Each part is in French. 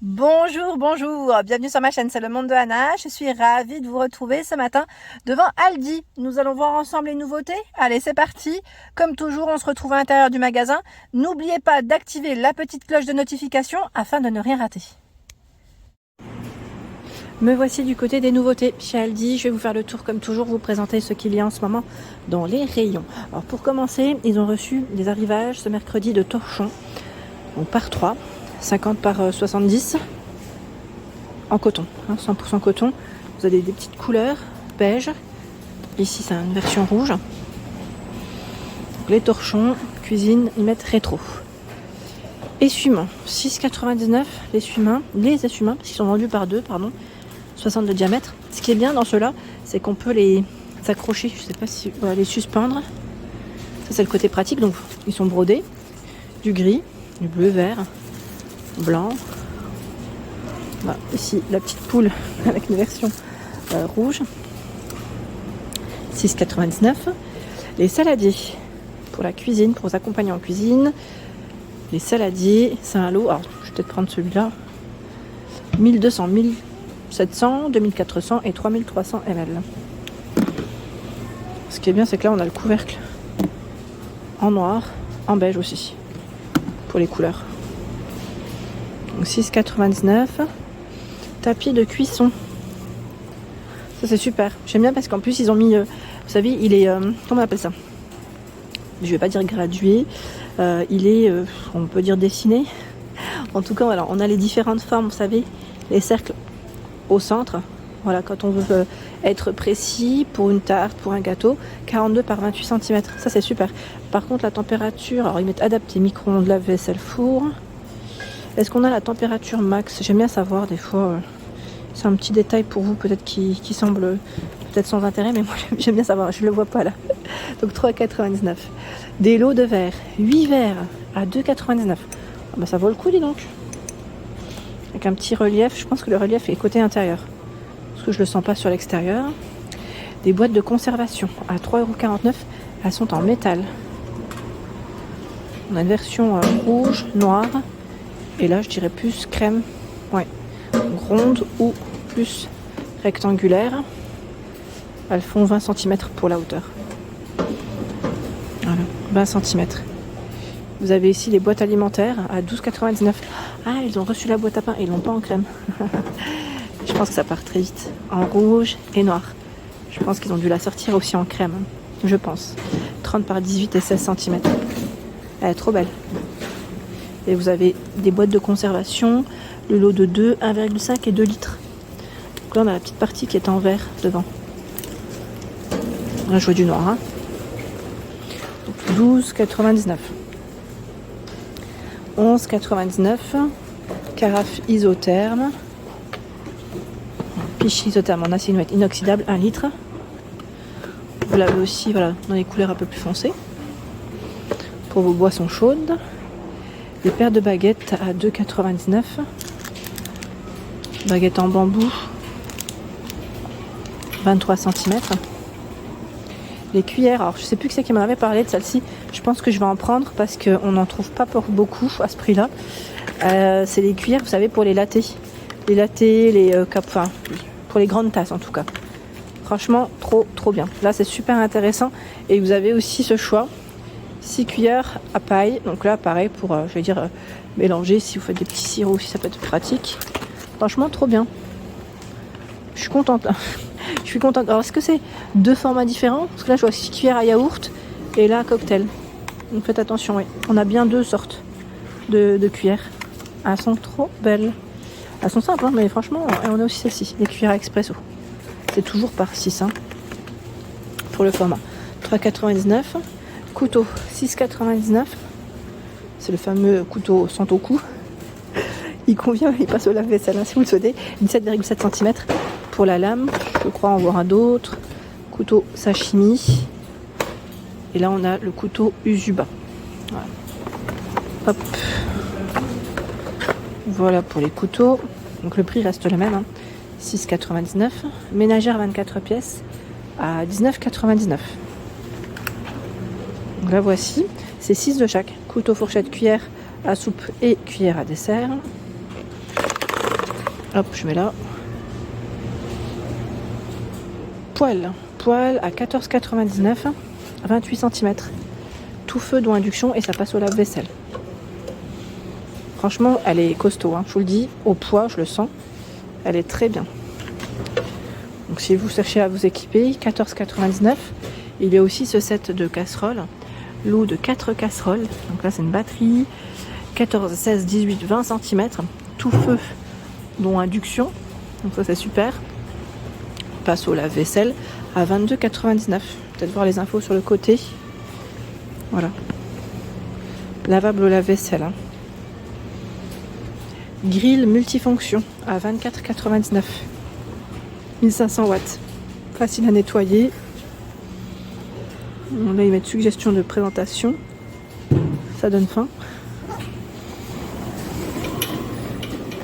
Bonjour, bonjour, bienvenue sur ma chaîne, c'est le monde de Anna. Je suis ravie de vous retrouver ce matin devant Aldi. Nous allons voir ensemble les nouveautés. Allez, c'est parti. Comme toujours, on se retrouve à l'intérieur du magasin. N'oubliez pas d'activer la petite cloche de notification afin de ne rien rater. Me voici du côté des nouveautés chez Aldi. Je vais vous faire le tour comme toujours, vous présenter ce qu'il y a en ce moment dans les rayons. Alors pour commencer, ils ont reçu des arrivages ce mercredi de torchons, donc par 3. 50 par 70 en coton, 100% coton. Vous avez des petites couleurs beige. Ici c'est une version rouge. Les torchons cuisine, ils mettent rétro. Essuie-mains 6,99 l'essuie-mains, les essuie-mains parce qu'ils sont vendus par 2, 60 de diamètre. Ce qui est bien dans ceux-là, c'est qu'on peut les accrocher, je sais pas si on va les suspendre. Ça c'est le côté pratique, donc ils sont brodés, du gris, du bleu, vert, blanc. Voilà, ici la petite poule avec une version rouge. 6,99. Les saladiers pour la cuisine, pour vous accompagner en cuisine. Les saladiers, c'est un lot. Alors je vais peut-être prendre celui-là. 1200, 1700, 2400 et 3300 ml. Ce qui est bien, c'est que là on a le couvercle en noir, en beige aussi pour les couleurs. 6,99. Tapis de cuisson. Ça c'est super. J'aime bien parce qu'en plus ils ont mis, vous savez, il est, comment on appelle ça? Je vais pas dire gradué. Il est, on peut dire dessiné. En tout cas, voilà, on a les différentes formes, vous savez, les cercles au centre. Voilà, quand on veut être précis pour une tarte, pour un gâteau, 42 par 28 cm. Ça c'est super. Par contre, la température, alors ils mettent adapté micro-ondes, lave-vaisselle, four. Est-ce qu'on a la température max? J'aime bien savoir des fois. C'est un petit détail pour vous peut-être qui semble peut-être sans intérêt, mais moi j'aime bien savoir. Je ne le vois pas là. Donc 3,99. Des lots de verre. 8 verres à 2,99. Ah bah ça vaut le coup, dis donc. Avec un petit relief. Je pense que le relief est côté intérieur. Parce que je ne le sens pas sur l'extérieur. Des boîtes de conservation à 3,49 €. Elles sont en métal. On a une version rouge, noire. Et là, je dirais plus crème, ouais, ronde ou plus rectangulaire. Elles font 20 cm pour la hauteur. Voilà, 20 cm. Vous avez ici les boîtes alimentaires à 12,99 €. Ah, ils ont reçu la boîte à pain et ils l'ont pas en crème. Je pense que ça part très vite. En rouge et noir. Je pense qu'ils ont dû la sortir aussi en crème. Je pense. 30 par 18 et 16 cm. Elle est trop belle. Et vous avez des boîtes de conservation, le lot de 2, 1,5 et 2 litres. Donc là, on a la petite partie qui est en vert devant. On a joué du noir. Hein. 12,99. 11,99. Carafe isotherme. Piche isotherme en acier inoxydable, 1 litre. Vous l'avez aussi voilà, dans les couleurs un peu plus foncées. Pour vos boissons chaudes. Des paires de baguettes à 2,99 €. Baguettes en bambou, 23 cm. Les cuillères, alors je sais plus qui c'est qui m'en avait parlé de celle-ci. Je pense que je vais en prendre parce qu'on n'en trouve pas pour beaucoup à ce prix-là. C'est les cuillères, vous savez, pour les lattés. Les lattés, les enfin, pour les grandes tasses en tout cas. Franchement, trop bien. Là, c'est super intéressant. Et vous avez aussi ce choix. 6 cuillères à paille, donc là pareil pour, je vais dire, mélanger si vous faites des petits sirops aussi, ça peut être pratique. Franchement trop bien. Je suis contente là. Je suis contente. Alors est-ce que c'est deux formats différents? Parce que là je vois 6 cuillères à yaourt et là cocktail. Donc faites attention, oui. On a bien deux sortes de cuillères. Elles sont trop belles. Elles sont simples, hein, mais franchement, et on a aussi celle-ci, les cuillères à expresso. C'est toujours par 6 hein, pour le format. 3,99 €. Couteau 6,99 €. C'est le fameux couteau sans au cou. Il convient, il passe au lave-vaisselle hein, si vous le souhaitez. 17,7 cm pour la lame. Je crois en voir un d'autre. Couteau sashimi. Et là on a le couteau Usuba. Voilà. Hop. Voilà pour les couteaux. Donc le prix reste le même. Hein. 6,99 €. Ménagère 24 pièces à 19,99 €. Donc là voici, c'est 6 de chaque. Couteau, fourchette, cuillère à soupe et cuillère à dessert. Hop, je mets là. Poêle à 14,99, 28 cm. Tout feu dont induction et ça passe au lave-vaisselle. Franchement, elle est costaud, hein, je vous le dis. Au poids, je le sens. Elle est très bien. Donc si vous cherchez à vous équiper, 14,99. Il y a aussi ce set de casseroles. Lot de 4 casseroles. Donc là, c'est une batterie. 14, 16, 18, 20 cm. Tout feu dont induction. Donc ça, c'est super. On passe au lave-vaisselle à 22,99. Peut-être voir les infos sur le côté. Voilà. Lavable au lave-vaisselle. Hein. Grill multifonction à 24,99. 1500 watts. Facile à nettoyer. Là, ils mettent suggestion de présentation. Ça donne faim.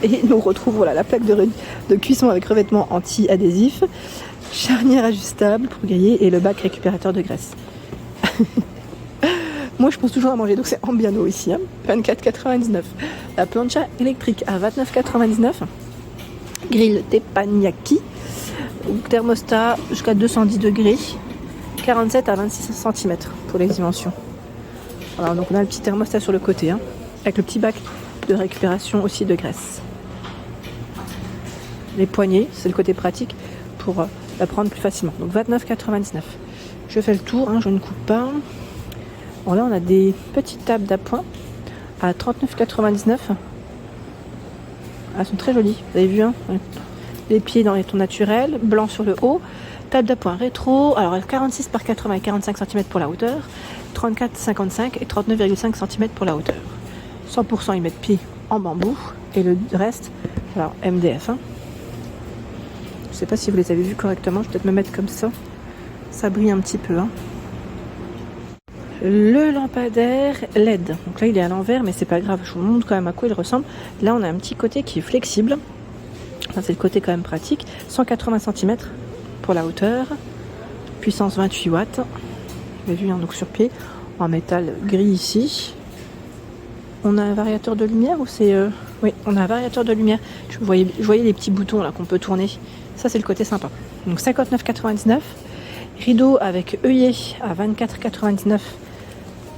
Et nous retrouvons voilà, la plaque de cuisson avec revêtement anti-adhésif, charnière ajustable pour griller et le bac récupérateur de graisse. Moi, je pense toujours à manger, donc c'est Ambiano ici, hein, 24,99. La plancha électrique à 29,99. Grill teppanyaki, thermostat jusqu'à 210 degrés, 47 à 26 cm pour les dimensions. Alors, donc on a le petit thermostat sur le côté, hein, avec le petit bac de récupération aussi de graisse. Les poignées, c'est le côté pratique pour la prendre plus facilement. Donc 29,99. Je fais le tour, hein, je ne coupe pas. Bon, là, on a des petites tables d'appoint à 39,99. Elles sont très jolies, vous avez vu, hein, les pieds dans les tons naturels, blanc sur le haut. Table d'appoint rétro, alors 46 par 80 et 45 cm pour la hauteur, 34,55 et 39,5 cm pour la hauteur. 100% ils mettent pied en bambou et le reste, alors MDF. Hein. Je sais pas si vous les avez vus correctement, je vais peut-être me mettre comme ça. Ça brille un petit peu. Hein. Le lampadaire LED. Donc là il est à l'envers mais c'est pas grave, je vous montre quand même à quoi il ressemble. Là on a un petit côté qui est flexible. Ça c'est le côté quand même pratique. 180 cm pour la hauteur. Puissance 28 watts. Vous avez vu, hein, donc sur pied. En métal gris ici. On a un variateur de lumière ou c'est... Oui, on a un variateur de lumière. Je voyais les petits boutons là qu'on peut tourner. Ça, c'est le côté sympa. Donc 59,99. Rideau avec œillet à 24,99.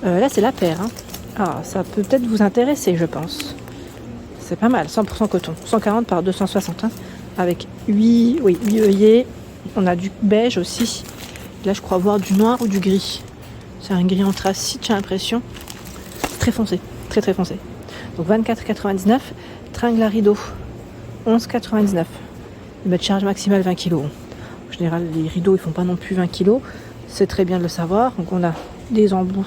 Là, c'est la paire. Hein. Ah, ça peut peut-être vous intéresser, je pense. C'est pas mal, 100% coton. 140 par 260. Hein, avec 8 œillets. On a du beige aussi. Là, je crois voir du noir ou du gris. C'est un gris anthracite, j'ai l'impression. Très foncé. Très très foncé. Donc 24,99. Tringle à rideau 11,99. Ils mettent charge maximale 20 kg. En général, les rideaux ils font pas non plus 20 kg. C'est très bien de le savoir. Donc on a des embouts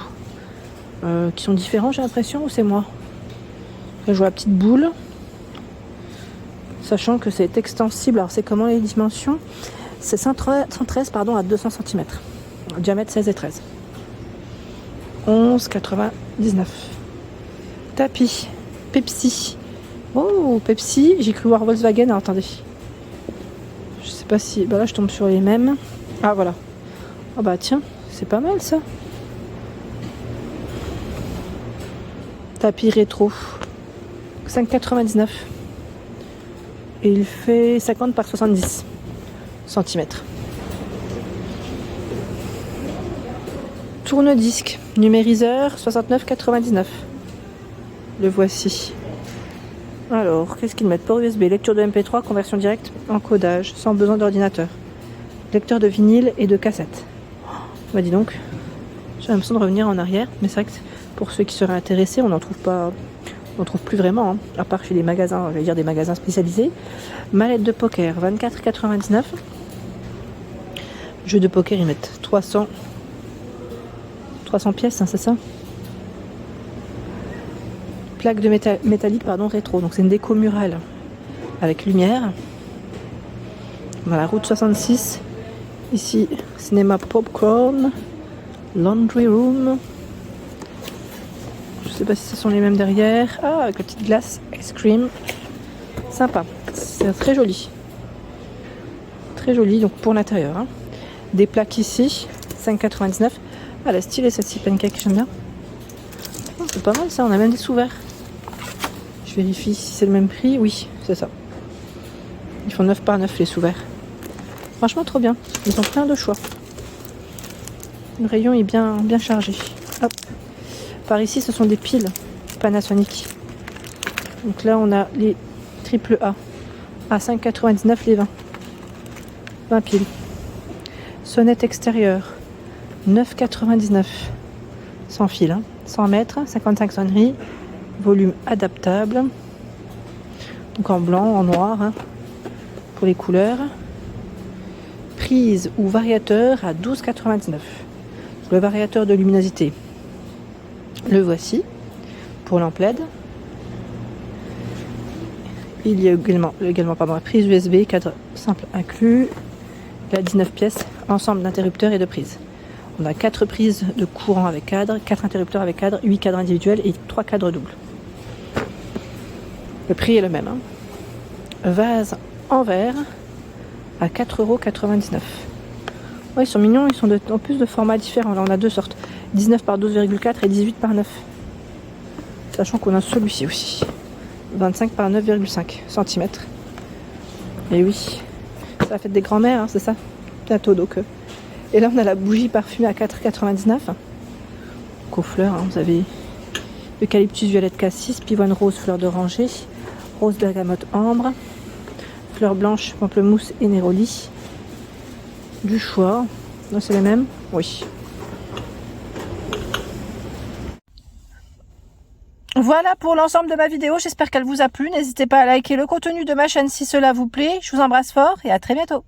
qui sont différents, j'ai l'impression, ou c'est moi? Là, je vois la petite boule. Sachant que c'est extensible. Alors c'est comment les dimensions? C'est 113 pardon, à 200 cm. Diamètre 16 et 13. 11,99. Tapis, Pepsi. Oh, Pepsi, j'ai cru voir Volkswagen. Alors, attendez. Je sais pas si... Bah là, je tombe sur les mêmes. Ah, voilà. Ah bah tiens, c'est pas mal ça. Tapis rétro. 5,99. Et il fait 50 par 70 cm. Tourne-disque, numériseur, 69,99. Le voici. Alors, qu'est-ce qu'ils mettent? Port USB, lecture de MP3, conversion directe, encodage, sans besoin d'ordinateur. Lecteur de vinyle et de cassette. Bah dis donc, j'ai l'impression de revenir en arrière, mais c'est vrai que pour ceux qui seraient intéressés, on n'en trouve pas, on n'en trouve plus vraiment, hein, à part chez les magasins, je vais dire des magasins spécialisés. Mallette de poker, 24,99. Jeu de poker, ils mettent 300 pièces, hein, c'est ça? Plaque de métallique rétro, donc c'est une déco murale avec lumière. Dans la route 66, ici cinéma popcorn, laundry room. Je sais pas si ce sont les mêmes derrière. Ah, avec la petite glace ice cream, sympa, c'est très joli, donc pour l'intérieur. Hein. Des plaques ici, 5,99. Ah, la stylée cette pancake, j'aime bien. Oh, c'est pas mal ça, on a même des sous-verts. Je vérifie si c'est le même prix. Oui, c'est ça. Ils font 9 par 9 les sous-verts. Franchement trop bien. Ils ont plein de choix. Le rayon est bien chargé. Hop. Par ici ce sont des piles Panasonic. Donc là on a les triple A à 5,99 les 20 piles. Sonnette extérieure 9,99 sans fil, hein. 100 mètres, 55 sonneries, volume adaptable, donc en blanc, en noir, hein, pour les couleurs. Prise ou variateur à 12,99. Le variateur de luminosité, le voici pour lampe LED. Il y a également la prise USB, cadre simple inclus, la 19 pièces, ensemble d'interrupteurs et de prises. On a 4 prises de courant avec cadre, 4 interrupteurs avec cadre, 8 cadres individuels et 3 cadres doubles. Le prix est le même. Hein. Vase en verre à 4,99 €. Ouais, ils sont mignons, ils sont en plus de formats différents. Là on a deux sortes, 19 par 12,4 et 18 par 9. Sachant qu'on a celui-ci aussi. 25 par 9,5 cm. Et oui, c'est la fête des grands-mères, hein, c'est ça, bientôt donc. Et là on a la bougie parfumée à 4,99. Donc aux fleurs, hein, vous avez eucalyptus violette cassis, pivoine rose fleur d'oranger, rose bergamote ambre, fleurs blanches pamplemousse et néroli. Du choix. Non, c'est les mêmes? Oui. Voilà pour l'ensemble de ma vidéo, j'espère qu'elle vous a plu. N'hésitez pas à liker le contenu de ma chaîne si cela vous plaît. Je vous embrasse fort et à très bientôt.